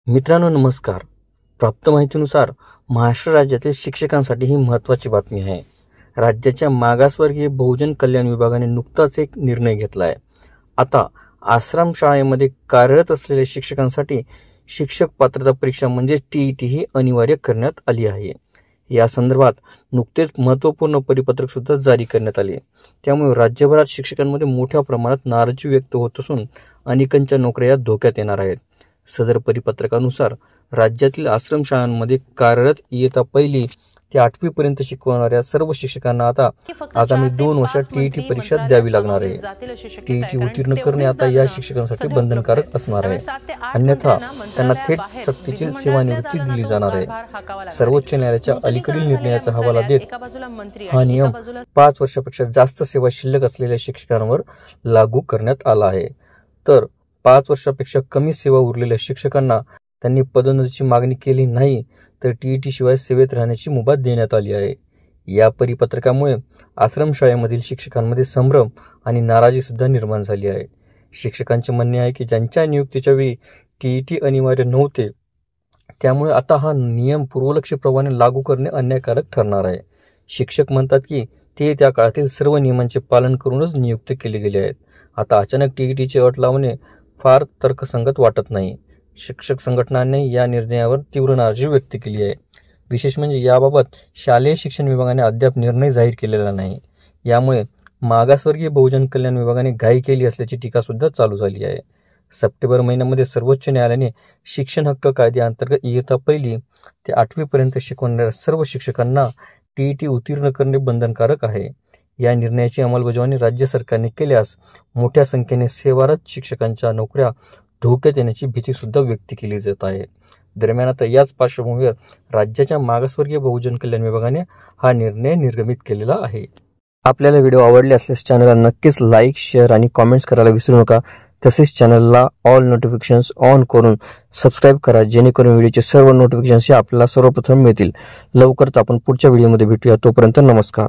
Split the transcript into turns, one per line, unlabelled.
मित्रांनो नमस्कार. प्राप्त माहितीनुसार महाराष्ट्र राज्यातील शिक्षकांसाठी ही महत्त्वाची बातमी आहे. राज्याच्या मागासवर्गीय बहुजन कल्याण विभागाने नुकताच एक निर्णय घेतला आहे. आता आश्रमशाळेमध्ये कार्यरत असलेल्या शिक्षकांसाठी शिक्षक पात्रता परीक्षा म्हणजे TET ही अनिवार्य करण्यात आली आहे. या संदर्भात नुकतेच महत्त्वपूर्ण परिपत्रक सुद्धा जारी करण्यात आले. त्यामुळे राज्यभरात शिक्षकांमध्ये मोठ्या प्रमाणात नाराजी व्यक्त होत असून अनेकांच्या नोकऱ्या धोक्यात येणार आहेत. सदर परिपत्रकानुसार राज्यातील आश्रमशाळांमध्ये कार्यरत इयत्ता 1ली ते 8वी पर्यंत शिकवणाऱ्या सर्व शिक्षकांना आता आगामी 2 वर्षात TET परीक्षा द्यावी लागणार आहे. TET उत्तीर्ण करणे आता या शिक्षकांसाठी बंधनकारक असणार आहे. अन्यथा त्यांना थेट सक्तीची सेवानिवृत्ती दिली जाणार आहे. सर्वोच्च न्यायालयाच्या अलीकडील निर्णयाचा हवाला देत हा नियम 5 वर्षापेक्षा जास्त सेवा शिल्लक असलेल्या शिक्षकांवर लागू करण्यात आला आहे. तर 5 वर्षापेक्षा कमी सेवा उरलेल्या शिक्षकांना त्यांनी पदोन्नतीची मागणी केली नाही तर TET शिवाय सेवेत राहण्याची मुभा देण्यात आली आहे. या परिपत्रकामुळे आश्रमशाळेमधील शिक्षकांमध्ये संभ्रम आणि नाराजी सुद्धा निर्माण झाली आहे. शिक्षकांचे म्हणणे आहे की ज्यांच्या नियुक्तीच्या वेळी TET अनिवार्य नव्हते त्यामुळे आता हा नियम पूर्वलक्षीप्रमाणे लागू करणे अन्यायकारक ठरणार आहे. शिक्षक म्हणतात की ते त्या काळातील सर्व नियमांचे पालन करूनच नियुक्त केले गेले आहेत. आता अचानक TETची अट लावणे फार तर्कसंगत वाटत नाही. शिक्षक संघटनांनी या निर्णयावर तीव्र नाराजी व्यक्त केली आहे. विशेष म्हणजे याबाबत शालेय शिक्षण विभागाने अद्याप निर्णय जाहीर केलेला नाही. यामुळे मागासवर्गीय बहुजन कल्याण विभागाने घाई केली असल्याची टीका सुद्धा चालू झाली आहे. सप्टेंबर महिन्यामध्ये सर्वोच्च न्यायालयाने शिक्षण हक्क कायद्याअंतर्गत इयत्ता 1ली ते 8वी पर्यंत शिकवणाऱ्या सर्व शिक्षकांना TET उत्तीर्ण करणे बंधनकारक आहे. या निर्णयाची अंमलबजावणी राज्य सरकारने केल्यास मोठ्या संख्येने सेवारत शिक्षकांच्या नोकऱ्या धोक्यात येण्याची भीती सुद्धा व्यक्त केली जात आहे. दरम्यान आता याच पार्श्वभूमीवर राज्याच्या मागासवर्गीय बहुजन कल्याण विभागाने हा निर्णय निर्गमित केलेला आहे. आपल्याला व्हिडिओ आवडले असल्यास चॅनलला नक्कीच लाईक, शेअर आणि कॉमेंट्स करायला विसरू नका. तसेच चॅनलला ऑल नोटिफिकेशन्स ऑन करून सबस्क्राईब करा जेणेकरून व्हिडिओचे सर्व नोटिफिकेशन्स आपल्याला सर्वप्रथम मिळतील. लवकरच आपण पुढच्या व्हिडिओमध्ये भेटूया. तोपर्यंत नमस्कार.